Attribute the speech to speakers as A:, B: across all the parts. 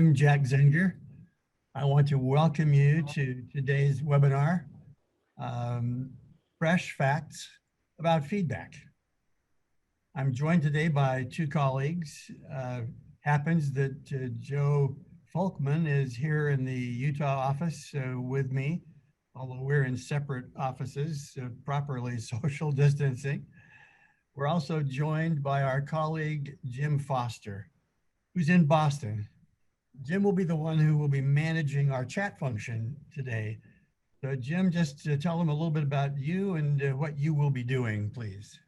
A: I'm Jack Zenger. I want to welcome you to today's webinar, Fresh Facts about Feedback. I'm joined today by two colleagues. Happens that Joe Folkman is here in the Utah office with me, although we're in separate offices, properly social distancing. We're also joined by our colleague, Jim Foster, who's in Boston. Jim will be the one who will be managing our chat function today. So Jim, just to tell them a little bit about you and what you will be doing, please.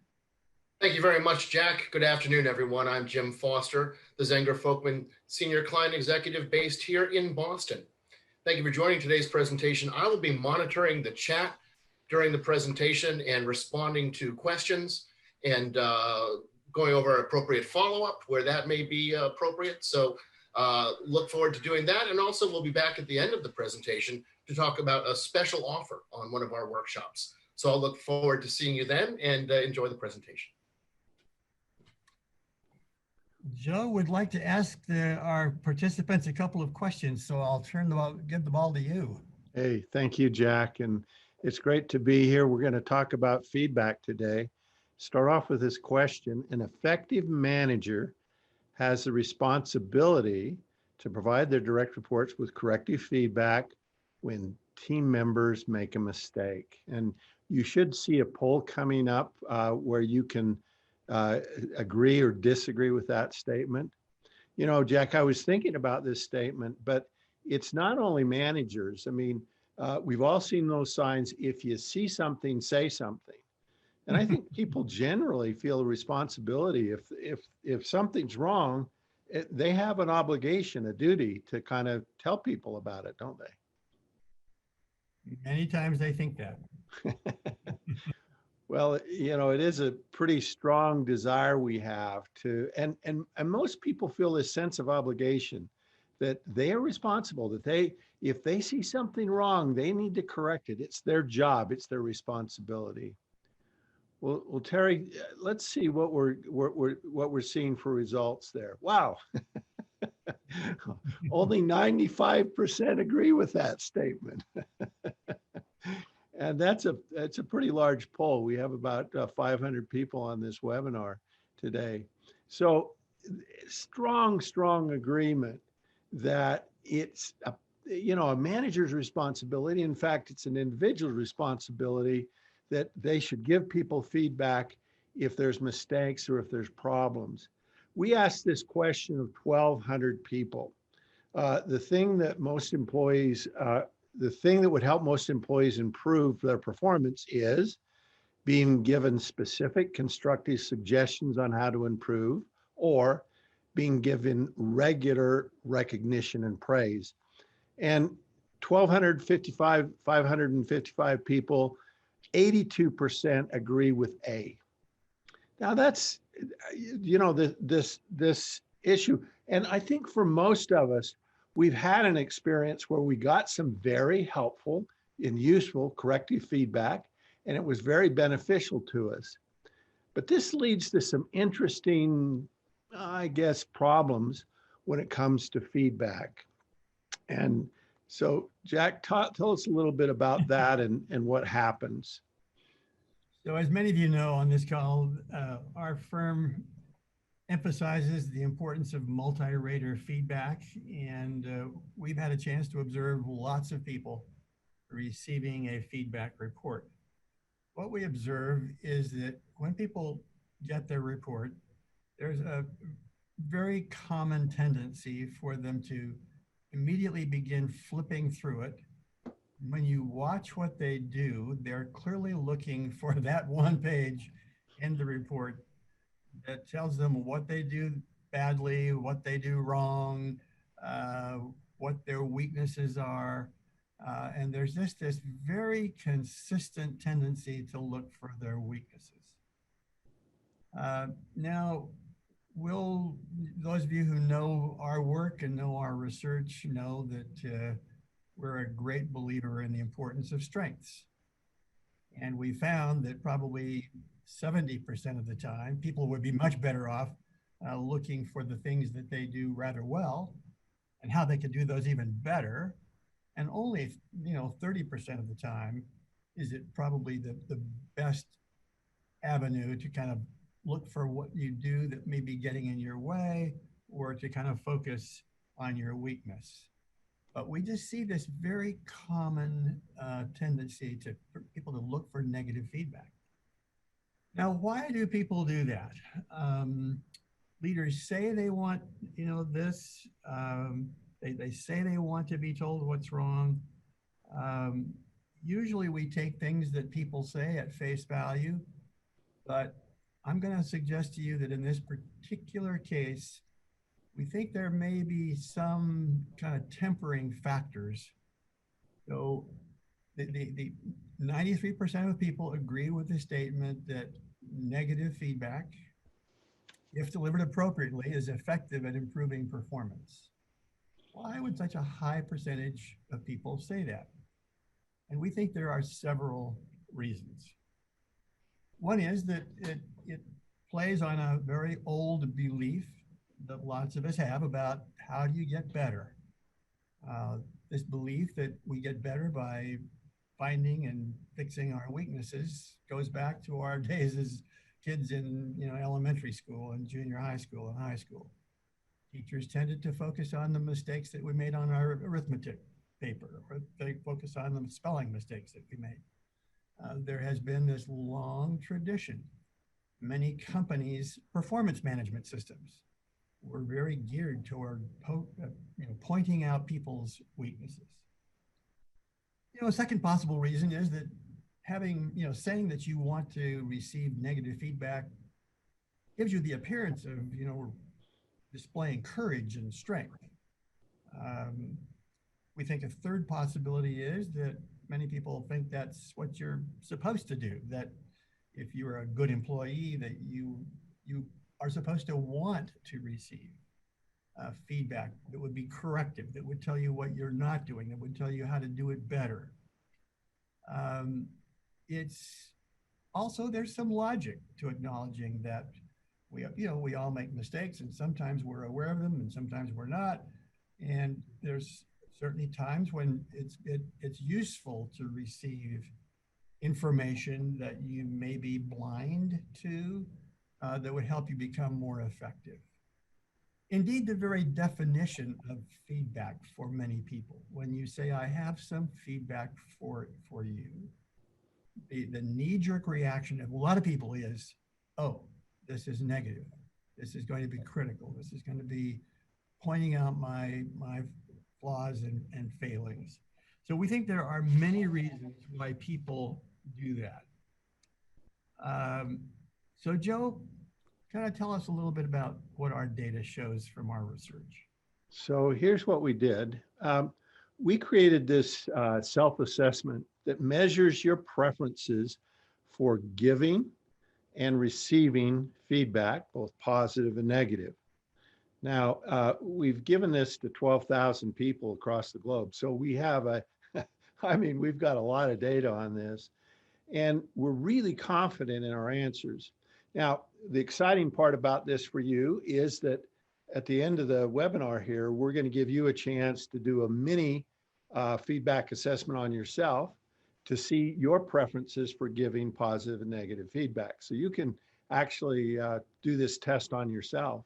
B: Thank you very much, Jack. Good afternoon, everyone. I'm Jim Foster, the Zenger Folkman Senior Client Executive based here in Boston. Thank you for joining today's presentation. I will be monitoring the chat during the presentation and responding to questions and going over appropriate follow-up where that may be appropriate. So look forward to doing that. And also we'll be back at the end of the presentation to talk about a special offer on one of our workshops. So I'll look forward to seeing you then and enjoy the presentation.
A: Joe would like to ask our participants a couple of questions, so I'll give the ball to you.
C: Hey, thank you, Jack. And it's great to be here. We're going to talk about feedback today. Start off with this question. An effective manager has the responsibility to provide their direct reports with corrective feedback when team members make a mistake. And you should see a poll coming up where you can agree or disagree with that statement. You know, Jack, I was thinking about this statement, but it's not only managers. I mean, we've all seen those signs. If you see something, say something. And I think people generally feel a responsibility. If something's wrong, they have an obligation, a duty to kind of tell people about it, don't they?
A: Many times they think that.
C: Well, you know, it is a pretty strong desire we have to, and most people feel this sense of obligation that they are responsible, that if they see something wrong, they need to correct it. It's their job, it's their responsibility. Well, Terry, let's see what we're seeing for results there. Wow. Only 95% agree with that statement. And that's a pretty large poll. We have about 500 people on this webinar today. So strong agreement that it's a manager's responsibility. In fact, it's an individual's responsibility that they should give people feedback if there's mistakes or if there's problems. We asked this question of 1,200 people. The thing that would help most employees improve their performance is being given specific constructive suggestions on how to improve, or being given regular recognition and praise. And 555 people, 82% agree with A. Now that's, this issue. And I think for most of us, we've had an experience where we got some very helpful and useful corrective feedback, and it was very beneficial to us. But this leads to some interesting, I guess, problems when it comes to feedback. And so, Jack, tell us a little bit about that and what happens.
A: So as many of you know on this call, our firm emphasizes the importance of multi-rater feedback, and we've had a chance to observe lots of people receiving a feedback report. What we observe is that when people get their report, there's a very common tendency for them to immediately begin flipping through it. When you watch what they do, they're clearly looking for that one page in the report that tells them what they do badly, what they do wrong, what their weaknesses are. And there's just this very consistent tendency to look for their weaknesses. Now, those of you who know our work and know our research know that we're a great believer in the importance of strengths. And we found that probably 70% of the time, people would be much better off looking for the things that they do rather well and how they could do those even better. And only, 30% of the time is it probably the best avenue to kind of look for what you do that may be getting in your way, or to kind of focus on your weakness. But we just see this very common tendency for people to look for negative feedback. Now, why do people do that? Leaders say they want, this. They say they want to be told what's wrong. Usually we take things that people say at face value, but I'm going to suggest to you that in this particular case, we think there may be some kind of tempering factors. So the 93% of people agree with the statement that negative feedback, if delivered appropriately, is effective at improving performance. Why would such a high percentage of people say that? And we think there are several reasons. One is that it plays on a very old belief that lots of us have about how do you get better. This belief that we get better by finding and fixing our weaknesses goes back to our days as kids in elementary school and junior high school and high school. Teachers tended to focus on the mistakes that we made on our arithmetic paper, or they focus on the spelling mistakes that we made. There has been this long tradition. Many companies' performance management systems were very geared toward pointing out people's weaknesses. A second possible reason is that saying that you want to receive negative feedback gives you the appearance of, displaying courage and strength. We think a third possibility is that many people think that's what you're supposed to do, that if you're a good employee, that you are supposed to want to receive feedback that would be corrective, that would tell you what you're not doing, that would tell you how to do it better. It's also, there's some logic to acknowledging that we all make mistakes, and sometimes we're aware of them and sometimes we're not. And there's certainly times when it's useful to receive information that you may be blind to, that would help you become more effective. Indeed, the very definition of feedback for many people, when you say, I have some feedback for you, the knee-jerk reaction of a lot of people is, oh, this is negative. This is going to be critical. This is going to be pointing out my flaws and failings. So we think there are many reasons why people do that. So Joe, kind of tell us a little bit about what our data shows from our research.
C: So here's what we did. We created this self-assessment that measures your preferences for giving and receiving feedback, both positive and negative. Now, we've given this to 12,000 people across the globe. So we have we've got a lot of data on this, and we're really confident in our answers. Now, the exciting part about this for you is that at the end of the webinar here, we're going to give you a chance to do a mini feedback assessment on yourself to see your preferences for giving positive and negative feedback. So you can actually do this test on yourself.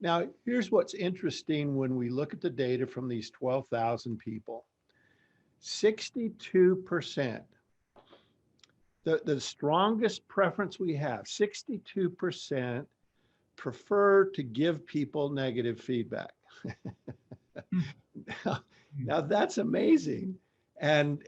C: Now, here's what's interesting when we look at the data from these 12,000 people. 62%, the strongest preference we have, 62% prefer to give people negative feedback. Now that's amazing. And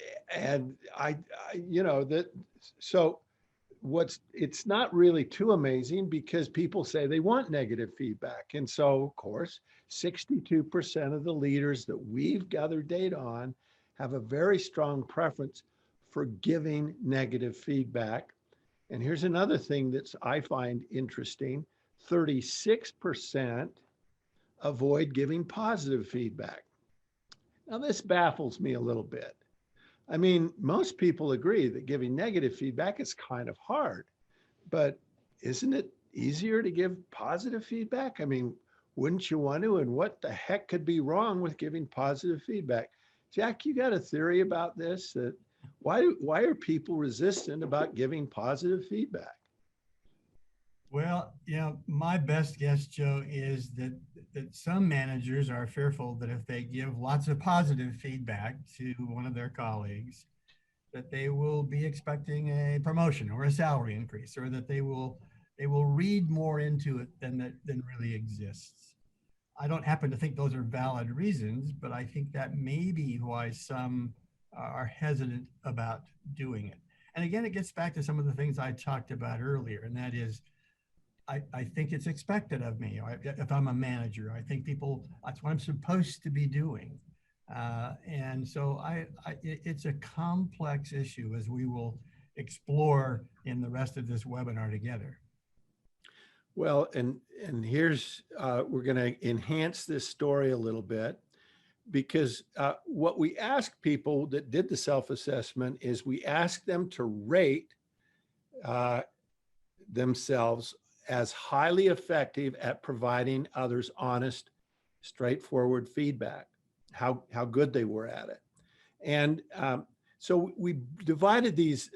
C: it's not really too amazing because people say they want negative feedback. And so, of course, 62% of the leaders that we've gathered data on have a very strong preference for giving negative feedback. And here's another thing that I find interesting. 36% avoid giving positive feedback. Now, this baffles me a little bit. I mean, most people agree that giving negative feedback is kind of hard, but isn't it easier to give positive feedback? I mean, Wouldn't you want to? And what the heck could be wrong with giving positive feedback? Jack, you got a theory about this? That why are people resistant about giving positive feedback?
A: Well, my best guess, Joe, is that some managers are fearful that if they give lots of positive feedback to one of their colleagues, that they will be expecting a promotion or a salary increase, or that they will read more into it than really exists. I don't happen to think those are valid reasons, but I think that may be why some are hesitant about doing it. And again, it gets back to some of the things I talked about earlier, and that is, I think it's expected of me. If I'm a manager, I think that's what I'm supposed to be doing. And so it's a complex issue, as we will explore in the rest of this webinar together.
C: Well, and here's, we're going to enhance this story a little bit, because what we asked people that did the self-assessment is we asked them to rate themselves as highly effective at providing others honest, straightforward feedback, how good they were at it. And so we divided these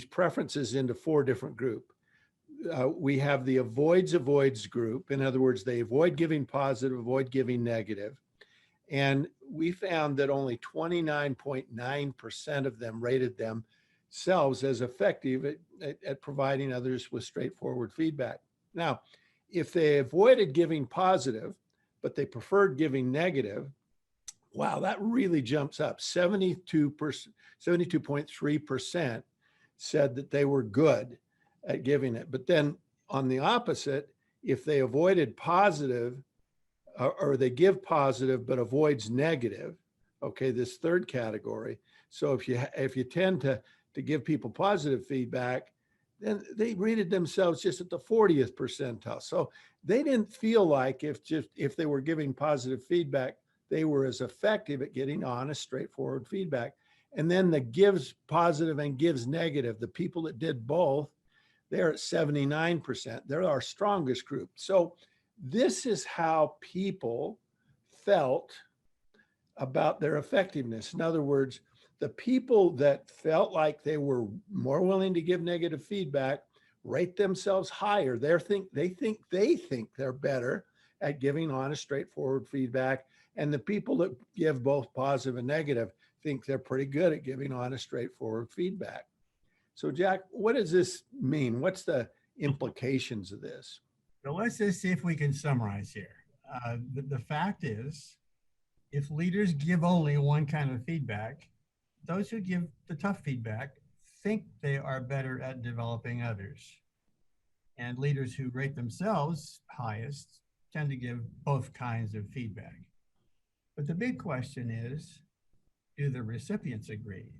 C: preferences into 4 different groups. We have the avoids group. In other words, they avoid giving positive, avoid giving negative. And we found that only 29.9% of them rated themselves as effective at providing others with straightforward feedback. Now, if they avoided giving positive, but they preferred giving negative, wow, that really jumps up. 72.3% said that they were good at giving it. But then on the opposite, if they avoided positive, or they give positive but avoids negative, okay, this third category. So if you tend to give people positive feedback, then they rated themselves just at the 40th percentile. So they didn't feel like if they were giving positive feedback, they were as effective at getting honest, straightforward feedback. And then the gives positive and gives negative, the people that did both, they're at 79%. They're our strongest group. So this is how people felt about their effectiveness. In other words, the people that felt like they were more willing to give negative feedback rate themselves higher. They think they're better at giving honest, straightforward feedback. And the people that give both positive and negative think they're pretty good at giving honest, straightforward feedback. So Jack, what does this mean? What's the implications of this?
A: So let's just see if we can summarize here. The fact is, if leaders give only one kind of feedback, those who give the tough feedback think they are better at developing others. And leaders who rate themselves highest tend to give both kinds of feedback. But the big question is, do the recipients agree?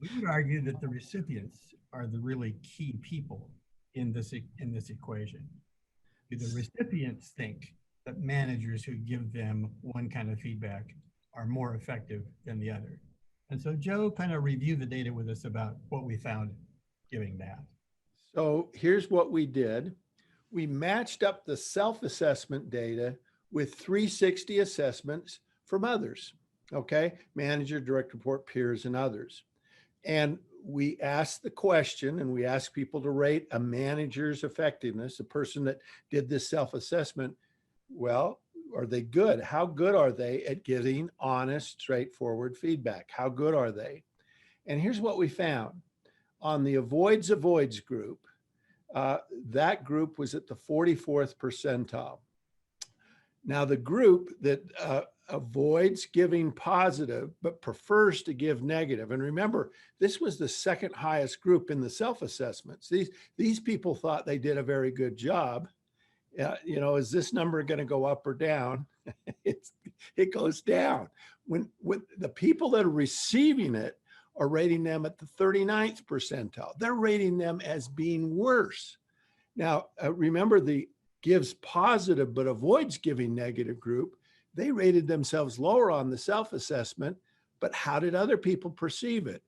A: We would argue that the recipients are the really key people in this equation. Do the recipients think that managers who give them one kind of feedback are more effective than the other? And so Joe kind of reviewed the data with us about what we found doing that.
C: So here's what we did. We matched up the self-assessment data with 360 assessments from others, okay? Manager, direct report, peers, and others. And we asked the question, and we asked people to rate a manager's effectiveness, the person that did this self-assessment. Well, are they good? How good are they at giving honest, straightforward feedback? How good are they? And here's what we found. On the avoids group, that group was at the 44th percentile. Now, the group that avoids giving positive but prefers to give negative, and remember, this was the second highest group in the self-assessments. These people thought they did a very good job. Is this number going to go up or down? It goes down. When the people that are receiving it are rating them at the 39th percentile, they're rating them as being worse. Now, remember the gives positive but avoids giving negative group, they rated themselves lower on the self-assessment, but how did other people perceive it?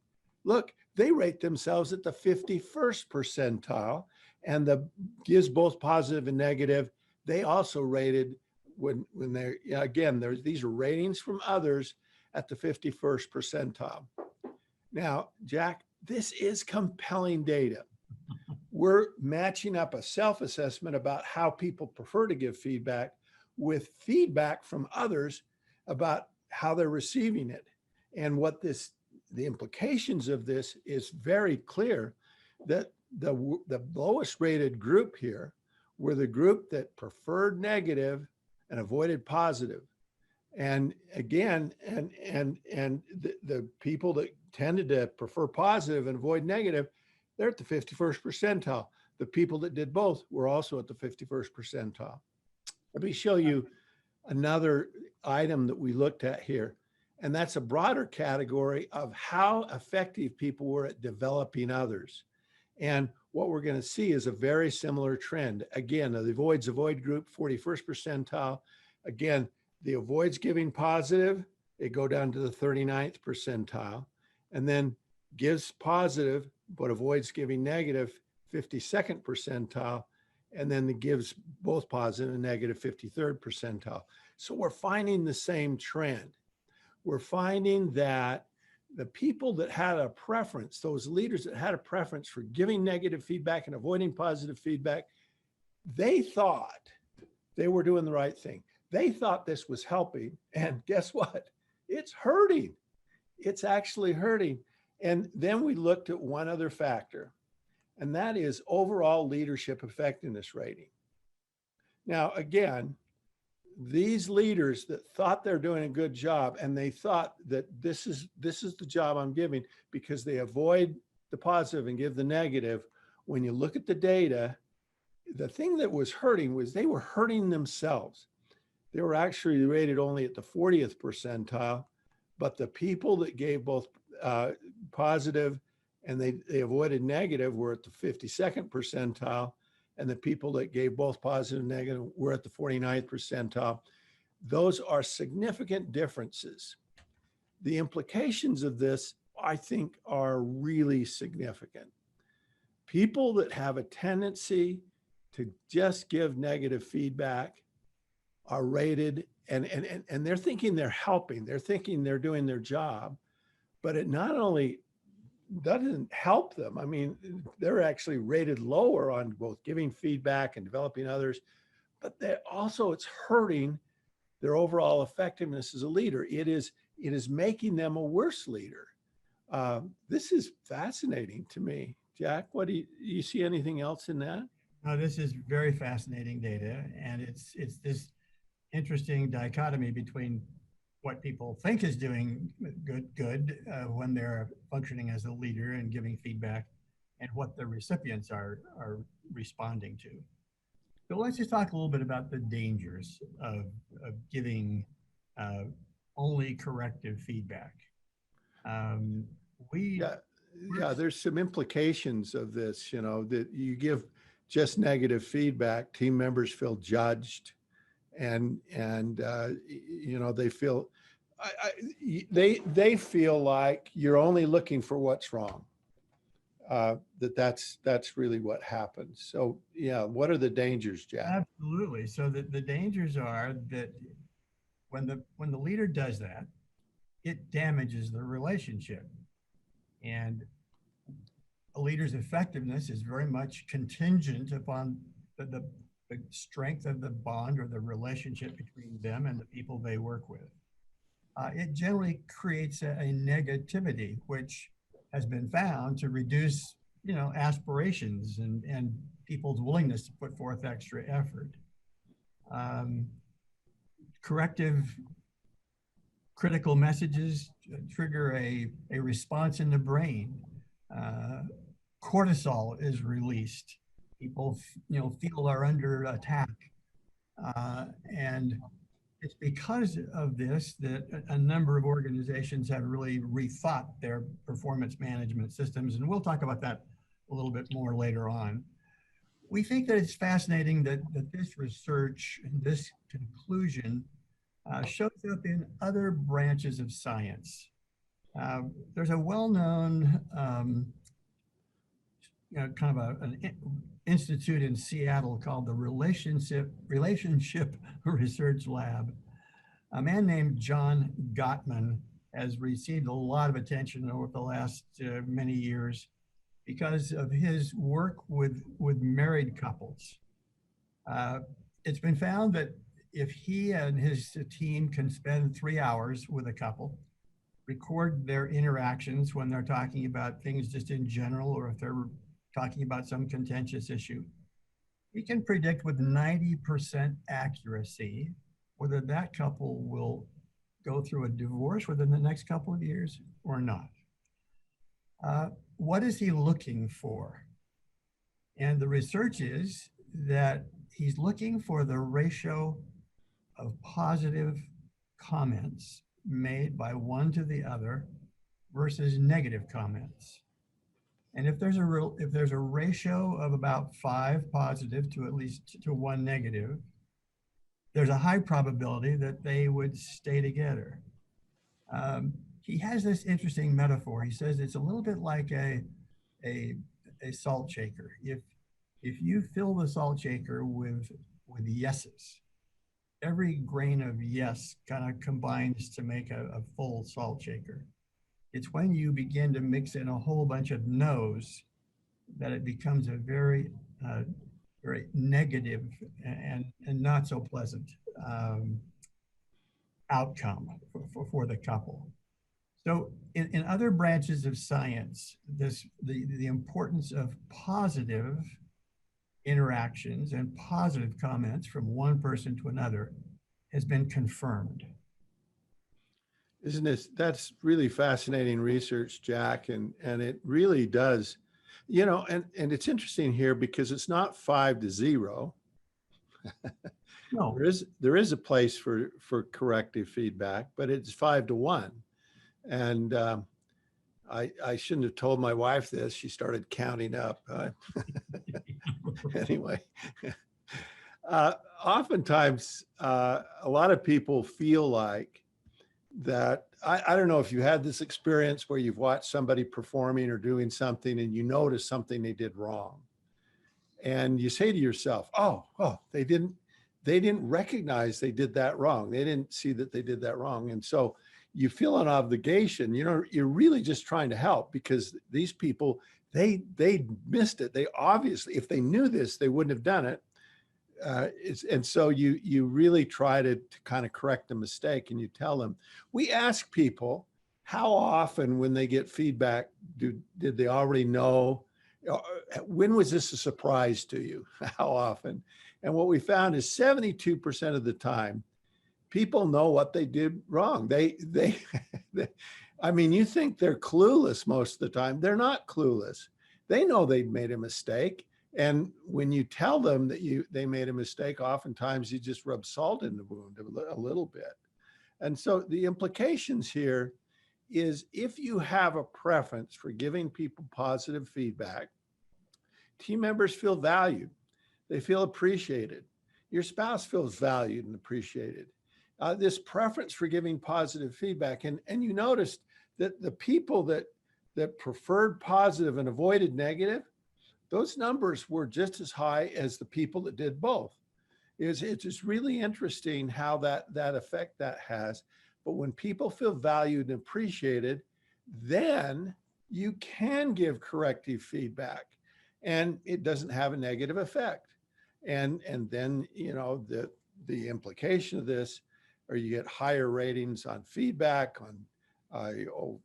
C: Look, they rate themselves at the 51st percentile, and the gives both positive and negative, they also rated when they're, again, these are ratings from others at the 51st percentile. Now, Jack, this is compelling data. We're matching up a self-assessment about how people prefer to give feedback with feedback from others about how they're receiving it. And the implications of this is very clear, that the lowest rated group here were the group that preferred negative and avoided positive. And again, the people that tended to prefer positive and avoid negative, they're at the 51st percentile. The people that did both were also at the 51st percentile. Let me show you another item that we looked at here. And that's a broader category of how effective people were at developing others. And what we're going to see is a very similar trend. Again, the avoid group, 41st percentile. Again, the avoids giving positive, they go down to the 39th percentile, and then gives positive but avoids giving negative, 52nd percentile, and then the gives both positive and negative, 53rd percentile. So we're finding the same trend. We're finding that the people that had a preference, those leaders that had a preference for giving negative feedback and avoiding positive feedback, they thought they were doing the right thing. They thought this was helping. And guess what? It's hurting. It's actually hurting. And then we looked at one other factor, and that is overall leadership effectiveness rating. Now, again, these leaders that thought they're doing a good job, and they thought that this is the job I'm giving because they avoid the positive and give the negative. When you look at the data, the thing that was hurting was they were hurting themselves. They were actually rated only at the 40th percentile, but the people that gave both positive and they avoided negative were at the 52nd percentile, and the people that gave both positive and negative were at the 49th percentile. Those are significant differences. The implications of this, I think, are really significant. People that have a tendency to just give negative feedback are rated, and they're thinking they're helping, they're thinking they're doing their job, but it not only doesn't help them. I mean, they're actually rated lower on both giving feedback and developing others, but it's hurting their overall effectiveness as a leader. It is making them a worse leader. This is fascinating to me. Jack, what do you see anything else in that?
A: This is very fascinating data, and it's this interesting dichotomy between what people think is doing good when they're functioning as a leader and giving feedback, and what the recipients are responding to. So let's just talk a little bit about the dangers of giving only corrective feedback.
C: There's some implications of this, that you give just negative feedback, team members feel judged, and they feel they feel like you're only looking for what's wrong. That's really what happens. So what are the dangers, Jack?
A: Absolutely. So the dangers are that when the leader does that, it damages the relationship, and a leader's effectiveness is very much contingent upon the strength of the bond or the relationship between them and the people they work with. It generally creates a negativity, which has been found to reduce, aspirations and people's willingness to put forth extra effort. Corrective critical messages trigger a response in the brain. Cortisol is released. People, feel are under attack, and it's because of this that a number of organizations have really rethought their performance management systems, and we'll talk about that a little bit more later on. We think that it's fascinating that this research, this conclusion, shows up in other branches of science. There's a well-known, kind of institute in Seattle called the Relationship Research Lab. A man named John Gottman has received a lot of attention over the last many years because of his work with married couples. It's been found that if he and his team can spend 3 hours with a couple, record their interactions when they're talking about things just in general, or if they're talking about some contentious issue, he can predict with 90% accuracy whether that couple will go through a divorce within the next couple of years or not. What is he looking for? And the research is that he's looking for the ratio of positive comments made by one to the other versus negative comments. And if there's a ratio of about 5 positive to at least to 1 negative, there's a high probability that they would stay together. He has this interesting metaphor. He says it's a little bit like a salt shaker. If you fill the salt shaker with yeses, every grain of yes kind of combines to make a full salt shaker. It's when you begin to mix in a whole bunch of no's that it becomes a very negative and not so pleasant outcome for the couple. So in other branches of science, the importance of positive interactions and positive comments from one person to another has been confirmed.
C: Isn't this, that's really fascinating research, Jack, and it really does, you know, and it's interesting here because it's not 5-0.
A: No.
C: There is a place for corrective feedback, but it's 5-1. And I shouldn't have told my wife this. She started counting up. Anyway, oftentimes a lot of people feel like that. I don't know if you had this experience where you've watched somebody performing or doing something and you notice something they did wrong. And you say to yourself, oh, they didn't recognize they did that wrong. They didn't see that they did that wrong. And so you feel an obligation, you know, you're really just trying to help because these people, they missed it. They obviously, if they knew this, they wouldn't have done it. And so you really try to kind of correct the mistake, and you tell them. We ask people how often when they get feedback, did they already know? When was this a surprise to you? How often? And what we found is 72% of the time, people know what they did wrong. They I mean, you think they're clueless most of the time. They're not clueless. They know they made a mistake. And when you tell them that they made a mistake, oftentimes you just rub salt in the wound a little bit. And so the implications here is if you have a preference for giving people positive feedback, team members feel valued. They feel appreciated. Your spouse feels valued and appreciated. This preference for giving positive feedback. And you noticed that the people that preferred positive and avoided negative, those numbers were just as high as the people that did both. It's just really interesting how that effect that has. But when people feel valued and appreciated, then you can give corrective feedback and it doesn't have a negative effect. And then, you know, the implication of this, or you get higher ratings on feedback, on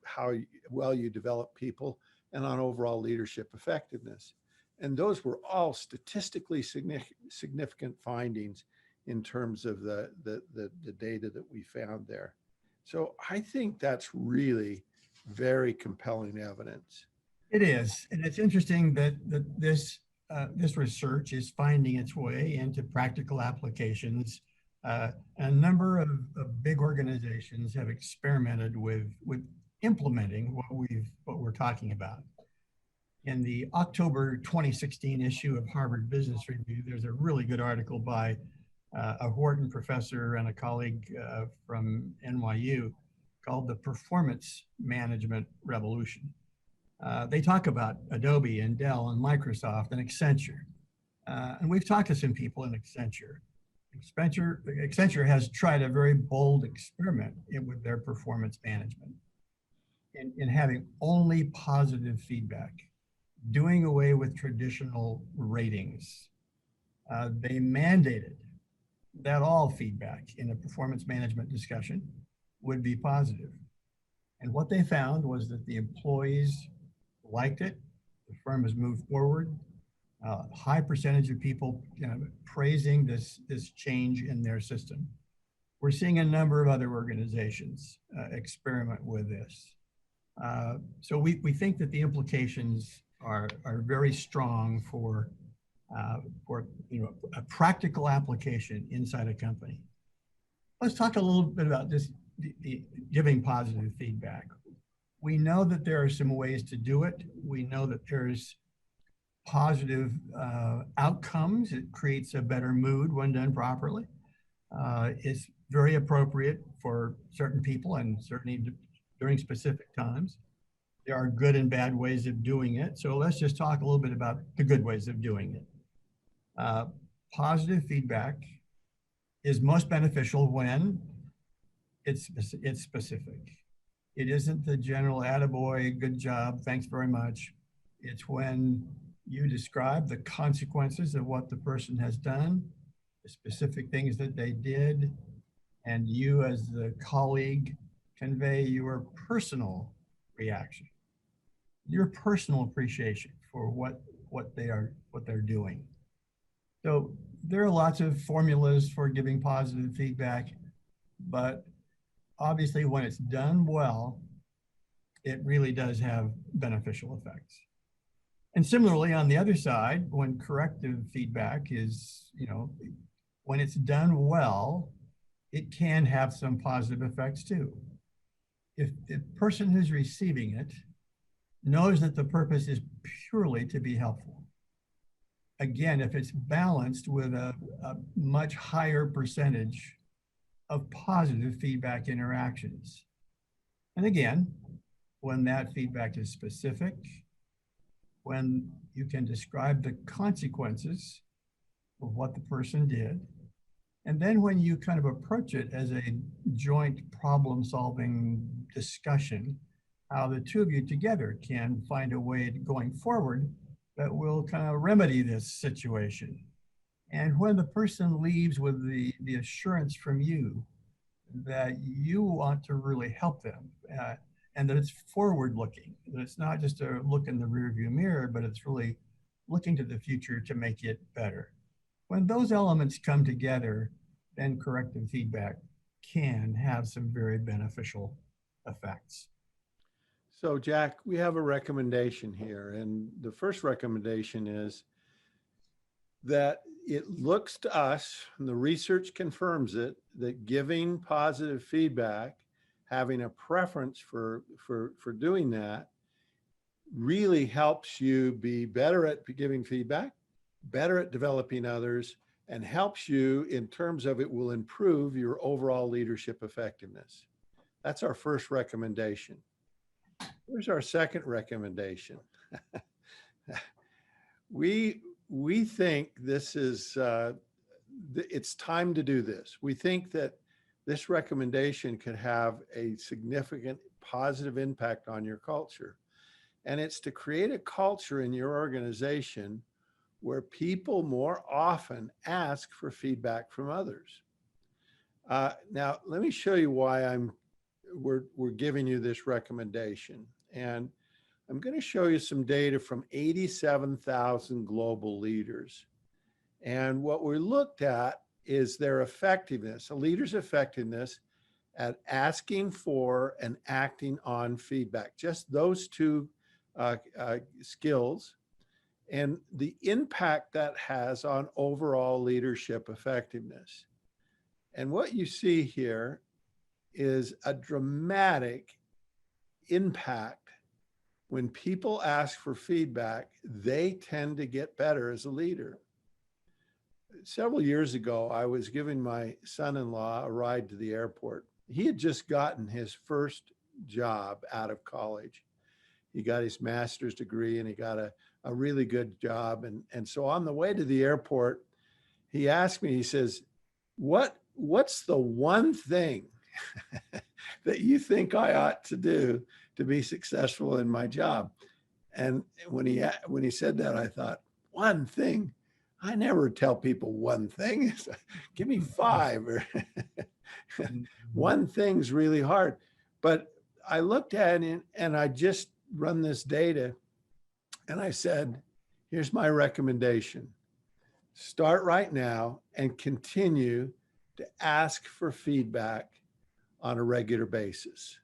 C: how well you develop people, and on overall leadership effectiveness. And those were all statistically significant findings in terms of the data that we found there. So I think that's really very compelling evidence.
A: It is, and it's interesting that this research is finding its way into practical applications. A number of big organizations have experimented with implementing what we're talking about. In the October 2016 issue of Harvard Business Review, there's a really good article by a Wharton professor and a colleague from NYU called The Performance Management Revolution. They talk about Adobe and Dell and Microsoft and Accenture And we've talked to some people in Accenture. Accenture has tried a very bold experiment with their performance management in having only positive feedback, doing away with traditional ratings. They mandated that all feedback in a performance management discussion would be positive. And what they found was that the employees liked it. The firm has moved forward. High percentage of people praising this change in their system. We're seeing a number of other organizations experiment with this. So we think that the implications are very strong for a practical application inside a company. Let's talk a little bit about this, the giving positive feedback. We know that there are some ways to do it. We know that there's positive outcomes. It creates a better mood when done properly. It's very appropriate for certain people and certainly during specific times. There are good and bad ways of doing it. So let's just talk a little bit about the good ways of doing it. Positive feedback is most beneficial when it's specific. It isn't the general attaboy, good job, thanks very much. It's when you describe the consequences of what the person has done, the specific things that they did, and you as the colleague convey your personal reaction, your personal appreciation for what they're doing. So there are lots of formulas for giving positive feedback, but obviously when it's done well, it really does have beneficial effects. And similarly, on the other side, when corrective feedback is, when it's done well, it can have some positive effects too. If the person who's receiving it knows that the purpose is purely to be helpful. Again, if it's balanced with a much higher percentage of positive feedback interactions. And again, when that feedback is specific, when you can describe the consequences of what the person did, and then when you kind of approach it as a joint problem-solving discussion, how the two of you together can find a way going forward that will kind of remedy this situation. And when the person leaves with the assurance from you that you want to really help them, and that it's forward-looking, that it's not just a look in the rearview mirror, but it's really looking to the future to make it better. When those elements come together, then corrective feedback can have some very beneficial effects.
C: So Jack, we have a recommendation here. And the first recommendation is that it looks to us, and the research confirms it, that giving positive feedback, having a preference for doing that, really helps you be better at giving feedback, better at developing others, and helps you in terms of it will improve your overall leadership effectiveness. That's our first recommendation. Here's our second recommendation. We think this is, it's time to do this. We think that this recommendation could have a significant positive impact on your culture. And it's to create a culture in your organization where people more often ask for feedback from others. Now, let me show you why we're giving you this recommendation. And I'm going to show you some data from 87,000 global leaders. And what we looked at is their effectiveness, a leader's effectiveness at asking for and acting on feedback, just those two skills, and the impact that has on overall leadership effectiveness. And what you see here is a dramatic impact. When people ask for feedback, they tend to get better as a leader. Several years ago, I was giving my son-in-law a ride to the airport. He had just gotten his first job out of college. he got his master's degree and he got a really good job. And so on the way to the airport, he asked me, he says, what's the one thing that you think I ought to do to be successful in my job? And when he said that, I thought, one thing? I never tell people one thing. Give me five. Or one thing's really hard. But I looked at it and I just run this data and I said, here's my recommendation. Start right now and continue to ask for feedback on a regular basis,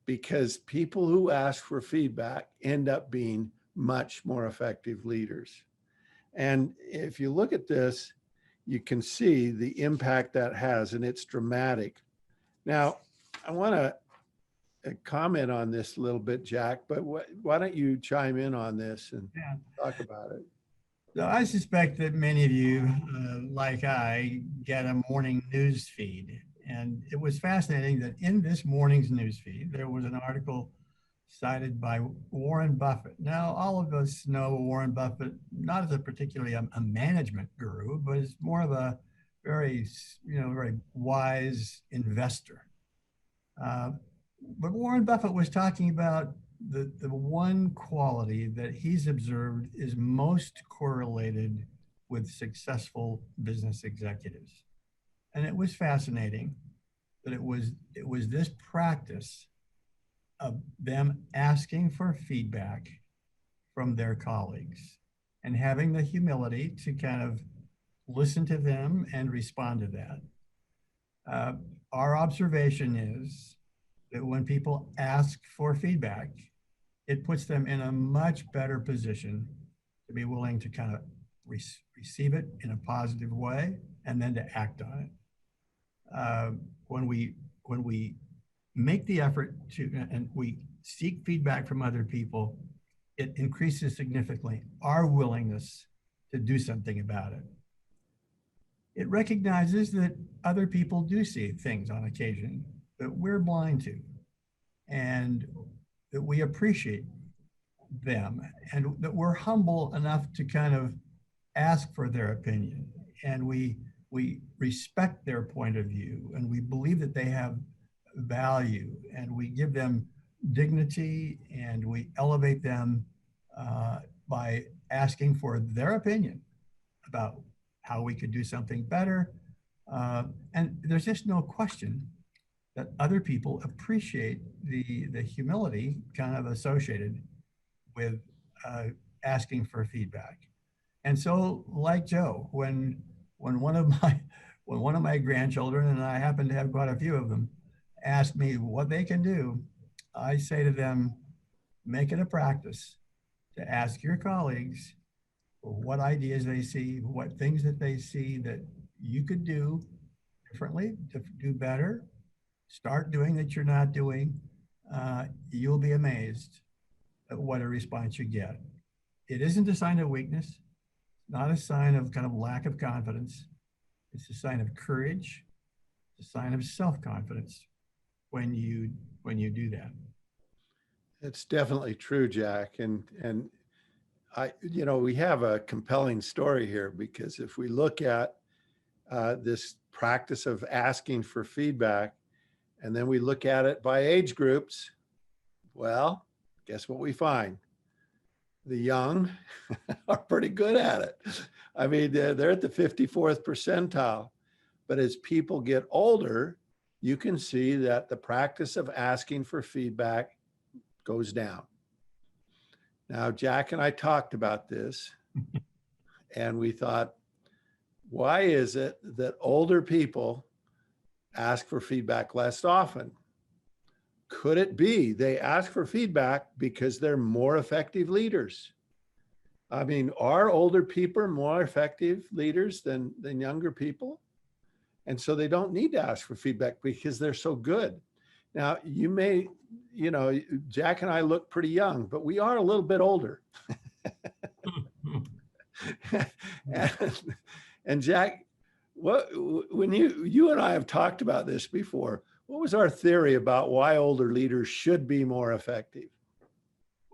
C: because people who ask for feedback end up being much more effective leaders. And if you look at this, you can see the impact that has, and it's dramatic. Now, I want to comment on this a little bit, Jack, but why don't you chime in on this and talk about it?
A: So I suspect that many of you, like I, get a morning news feed. And it was fascinating that in this morning's news feed, there was an article cited by Warren Buffett. Now, all of us know Warren Buffett, not as a particularly a management guru, but as more of a very wise investor. But Warren Buffett was talking about the one quality that he's observed is most correlated with successful business executives. And it was fascinating that it was this practice of them asking for feedback from their colleagues and having the humility to kind of listen to them and respond to that. Our observation is that when people ask for feedback, it puts them in a much better position to be willing to kind of receive it in a positive way and then to act on it. When we make the effort to, and we seek feedback from other people, it increases significantly our willingness to do something about it. It recognizes that other people do see things on occasion that we're blind to, and that we appreciate them, and that we're humble enough to kind of ask for their opinion, and we respect their point of view, and we believe that they have value, and we give them dignity, and we elevate them by asking for their opinion about how we could do something better. And there's just no question that other people appreciate the humility kind of associated with asking for feedback. And so, like Joe, when one of my grandchildren, and I happen to have quite a few of them, ask me what they can do, I say to them, make it a practice to ask your colleagues what ideas they see, what things that they see that you could do differently, to do better, start doing that you're not doing. You'll be amazed at what a response you get. It isn't a sign of weakness, not a sign of kind of lack of confidence. It's a sign of courage, it's a sign of self-confidence when you do that.
C: It's definitely true, Jack. And we have a compelling story here, because if we look at this practice of asking for feedback, and then we look at it by age groups, well, guess what we find? The young are pretty good at it. I mean, they're at the 54th percentile. But as people get older, you can see that the practice of asking for feedback goes down. Now, Jack and I talked about this, and we thought, why is it that older people ask for feedback less often? Could it be they ask for feedback because they're more effective leaders? I mean, are older people more effective leaders than younger people? And so they don't need to ask for feedback because they're so good. Now, you may, Jack and I look pretty young, but we are a little bit older. and Jack, when you and I have talked about this before, what was our theory about why older leaders should be more effective?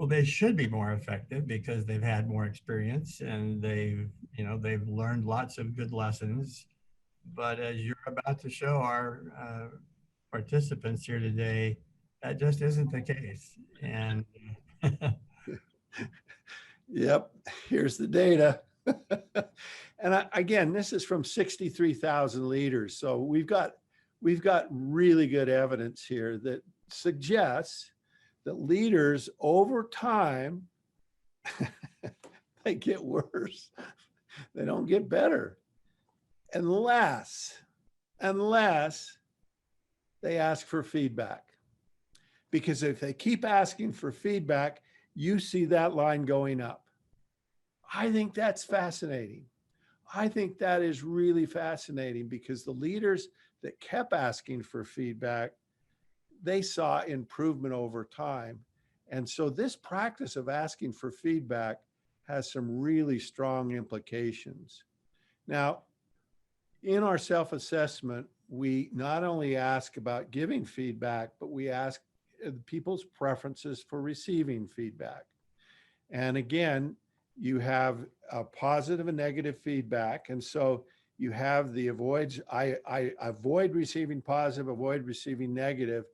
A: Well, they should be more effective because they've had more experience and they've learned lots of good lessons. But as you're about to show our participants here today, that just isn't the case. And
C: Yep, here's the data. And again, this is from 63,000 leaders. So we've got really good evidence here that suggests that leaders over time, they get worse. They don't get better unless they ask for feedback. Because if they keep asking for feedback, you see that line going up. I think that's fascinating. I think that is really fascinating because the leaders that kept asking for feedback, they saw improvement over time. And so this practice of asking for feedback has some really strong implications. Now, in our self-assessment, we not only ask about giving feedback, but we ask people's preferences for receiving feedback. And again, you have a positive and negative feedback. And so you have the I avoid receiving positive, avoid receiving negative.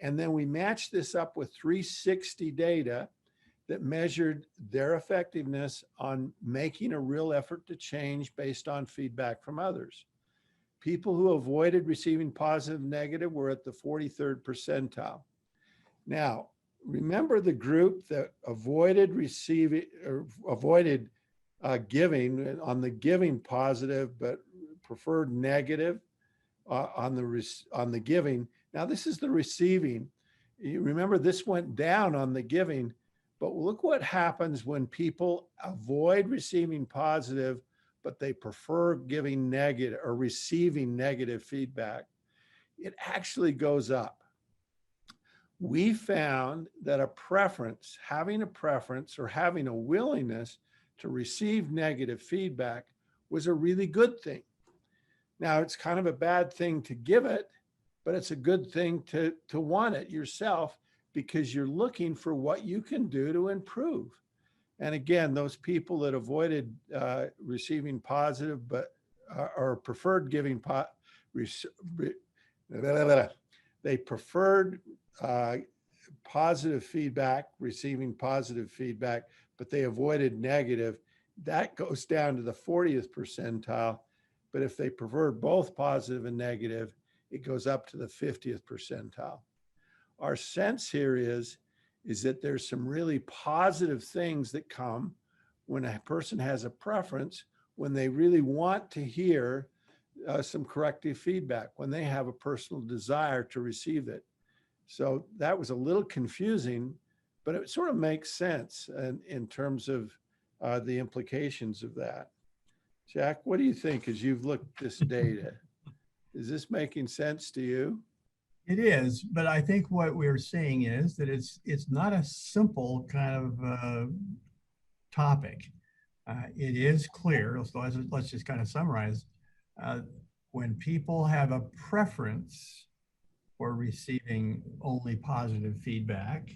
C: And then we match this up with 360 data that measured their effectiveness on making a real effort to change based on feedback from others. People who avoided receiving positive and negative were at the 43rd percentile. Now, remember the group that avoided receiving or avoided giving on the giving positive, but preferred negative on the giving. Now, this is the receiving. You remember this went down on the giving, but look what happens when people avoid receiving positive, but they prefer giving negative or receiving negative feedback. It actually goes up. We found that having a preference or having a willingness to receive negative feedback was a really good thing. Now, it's kind of a bad thing to give it, but it's a good thing to want it yourself because you're looking for what you can do to improve. And again, those people that avoided receiving positive, but or preferred giving, they preferred positive feedback, receiving positive feedback, but they avoided negative. That goes down to the 40th percentile. But if they preferred both positive and negative, it goes up to the 50th percentile. Our sense here is that there's some really positive things that come when a person has a preference, when they really want to hear some corrective feedback, when they have a personal desire to receive it. So that was a little confusing, but it sort of makes sense in terms of the implications of that. Jack, what do you think as you've looked at this data? Is this making sense to you?
A: it is, but I think what we're seeing is that it's not a simple kind of topic. It is clear, so let's just kind of summarize. When people have a preference for receiving only positive feedback,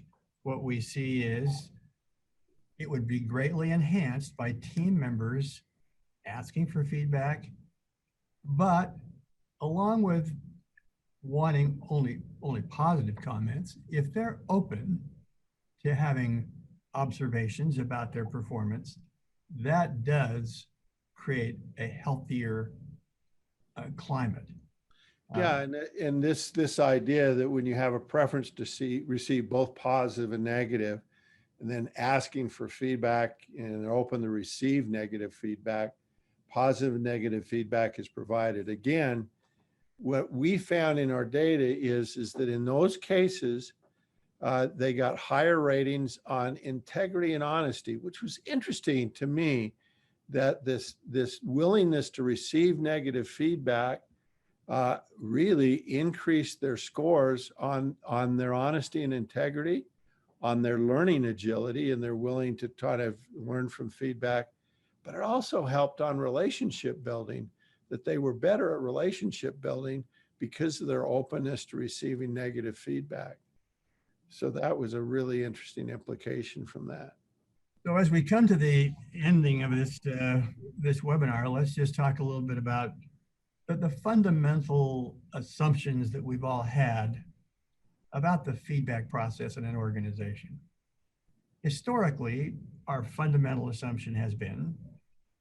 A: what we see is it would be greatly enhanced by team members asking for feedback, but along with wanting only positive comments, if they're open to having observations about their performance, that does create a healthier climate.
C: Yeah, and this idea that when you have a preference to receive both positive and negative, and then asking for feedback and they're open to receive negative feedback, positive and negative feedback is provided. Again, what we found in our data is that in those cases, they got higher ratings on integrity and honesty, which was interesting to me, that this willingness to receive negative feedback really increased their scores on their honesty and integrity, on their learning agility, and they're willing to try to learn from feedback. But it also helped on relationship building, that they were better at relationship building because of their openness to receiving negative feedback. So that was a really interesting implication from that.
A: So as we come to the ending of this webinar, let's just talk a little bit about the fundamental assumptions that we've all had about the feedback process in an organization. Historically, our fundamental assumption has been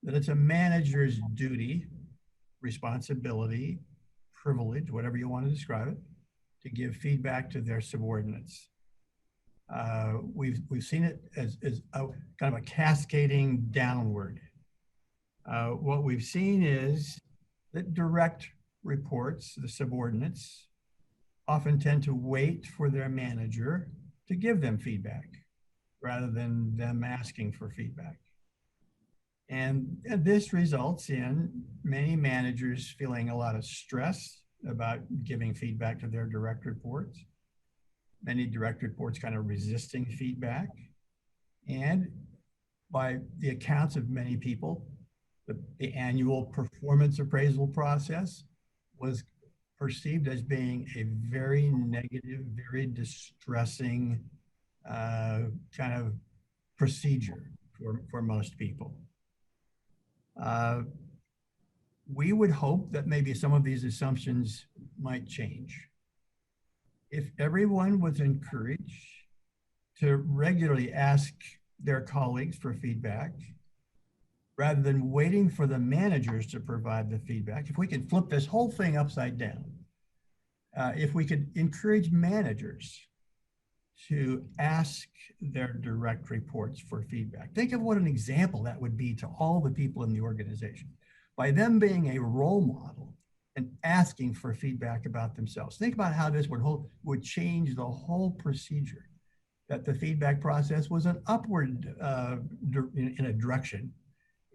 A: that it's a manager's duty, responsibility, privilege, whatever you want to describe it, to give feedback to their subordinates. We've seen it as a kind of a cascading downward. What we've seen is that direct reports, the subordinates, often tend to wait for their manager to give them feedback rather than them asking for feedback. And this results in many managers feeling a lot of stress about giving feedback to their direct reports. Many direct reports kind of resisting feedback. And by the accounts of many people, the annual performance appraisal process was perceived as being a very negative, very distressing kind of procedure for most people. We would hope that maybe some of these assumptions might change. If everyone was encouraged to regularly ask their colleagues for feedback, rather than waiting for the managers to provide the feedback, if we could flip this whole thing upside down, if we could encourage managers to ask their direct reports for feedback. Think of what an example that would be to all the people in the organization. By them being a role model and asking for feedback about themselves. Think about how this would change the whole procedure, that the feedback process was an upward in a direction,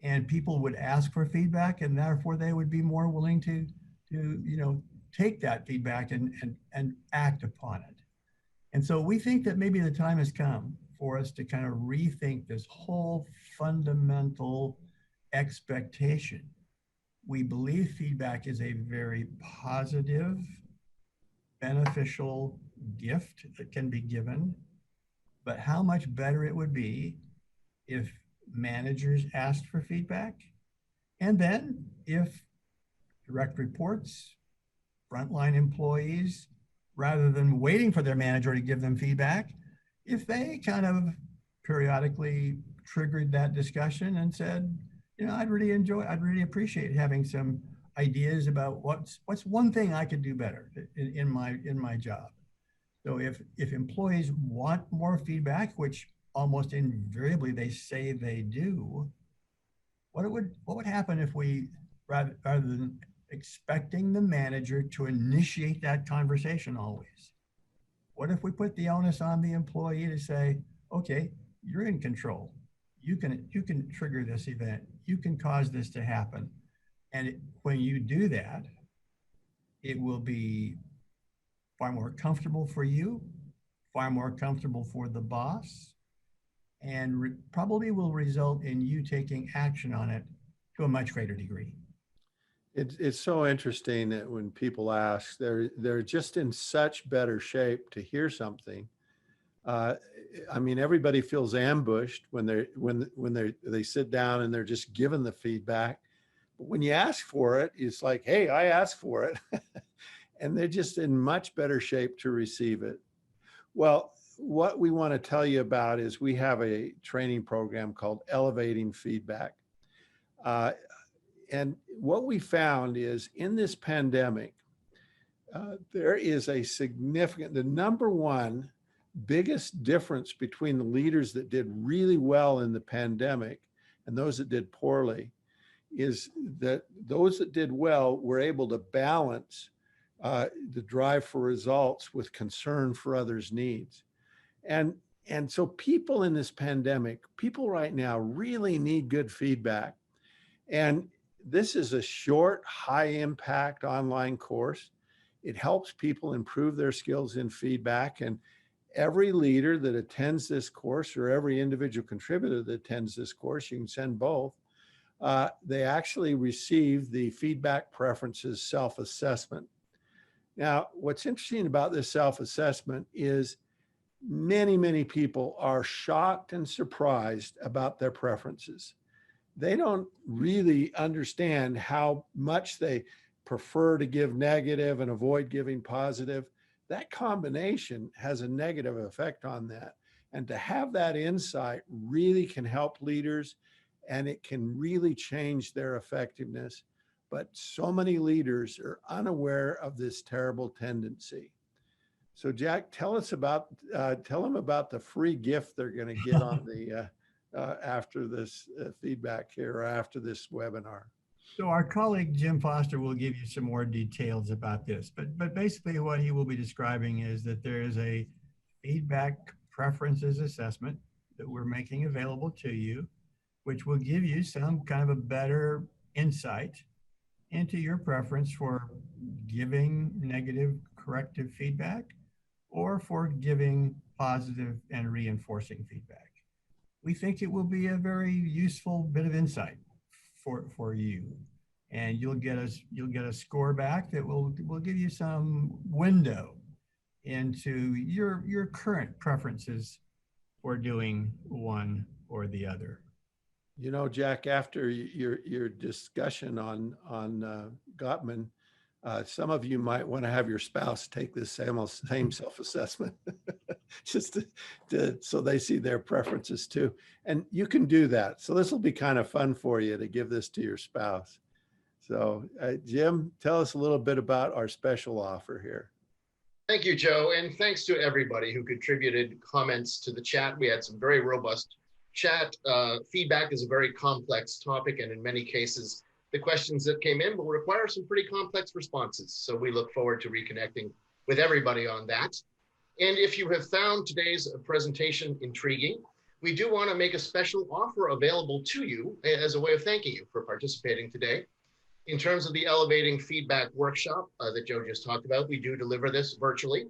A: and people would ask for feedback, and therefore they would be more willing to take that feedback and act upon it. And so we think that maybe the time has come for us to kind of rethink this whole fundamental expectation. We believe feedback is a very positive, beneficial gift that can be given, but how much better it would be if managers asked for feedback, and then if direct reports, frontline employees, rather than waiting for their manager to give them feedback, if they kind of periodically triggered that discussion and said, I'd really appreciate having some ideas about what's one thing I could do better in my job. So if employees want more feedback, which almost invariably they say they do, what would happen if we, rather than expecting the manager to initiate that conversation always, what if we put the onus on the employee to say, okay, you're in control. You can trigger this event. You can cause this to happen. And when you do that, it will be far more comfortable for you, far more comfortable for the boss, and probably will result in you taking action on it to a much greater degree.
C: It's so interesting that when people ask, they're just in such better shape to hear something. Everybody feels ambushed when they sit down and they're just given the feedback. But when you ask for it, it's like, hey, I asked for it. And they're just in much better shape to receive it. Well, what we want to tell you about is we have a training program called Elevating Feedback. And what we found is in this pandemic, there is the number one biggest difference between the leaders that did really well in the pandemic and those that did poorly is that those that did well were able to balance the drive for results with concern for others' needs. And so people in this pandemic, people right now really need good feedback. And this is a short, high impact online course. It helps people improve their skills in feedback. And every leader that attends this course, or every individual contributor that attends this course, you can send both, they actually receive the feedback preferences self-assessment. Now, what's interesting about this self-assessment is many people are shocked and surprised about their preferences. They don't really understand how much they prefer to give negative and avoid giving positive. That combination has a negative effect on that. And to have that insight really can help leaders, and it can really change their effectiveness. But so many leaders are unaware of this terrible tendency. So Jack, tell them about the free gift they're going to get on the after this feedback here, or after this webinar.
A: So our colleague Jim Foster will give you some more details about this, but basically what he will be describing is that there is a feedback preferences assessment that we're making available to you, which will give you some kind of a better insight into your preference for giving negative corrective feedback or for giving positive and reinforcing feedback. We think it will be a very useful bit of insight for you. And you'll get a score back that will give you some window into your current preferences for doing one or the other.
C: You know, Jack, after your discussion on Gottman, some of you might want to have your spouse take this same self-assessment, just so they see their preferences too. And you can do that. So this will be kind of fun for you to give this to your spouse. So Jim, tell us a little bit about our special offer here.
B: Thank you, Joe. And thanks to everybody who contributed comments to the chat. We had some very robust chat. Feedback is a very complex topic, and in many cases, the questions that came in will require some pretty complex responses. So we look forward to reconnecting with everybody on that. And if you have found today's presentation intriguing, we do want to make a special offer available to you as a way of thanking you for participating today. In terms of the Elevating Feedback Workshop that Joe just talked about, we do deliver this virtually.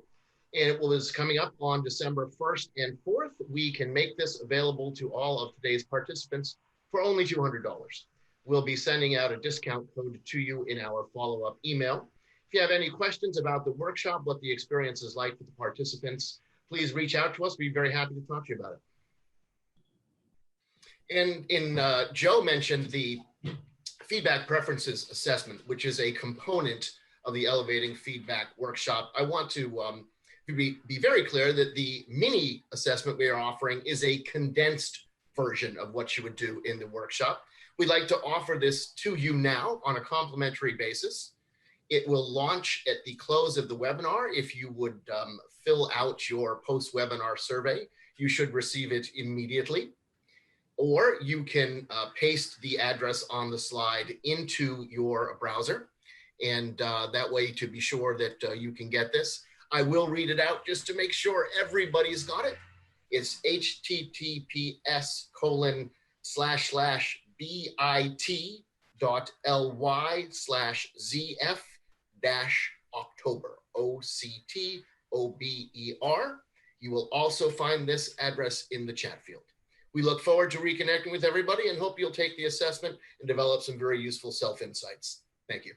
B: And it was coming up on December 1st and 4th. We can make this available to all of today's participants for only $200. We'll be sending out a discount code to you in our follow-up email. If you have any questions about the workshop, what the experience is like with the participants, please reach out to us. We'd be very happy to talk to you about it. And Joe mentioned the Feedback Preferences Assessment, which is a component of the Elevating Feedback Workshop. I want to be very clear that the mini assessment we are offering is a condensed version of what you would do in the workshop. We'd like to offer this to you now on a complimentary basis. It will launch at the close of the webinar. If you would fill out your post-webinar survey, you should receive it immediately. Or you can paste the address on the slide into your browser. And that way, to be sure that you can get this. I will read it out just to make sure everybody's got it. It's https://bit.ly/ZF-October, OCTOBER. You will also find this address in the chat field. We look forward to reconnecting with everybody and hope you'll take the assessment and develop some very useful self-insights. Thank you.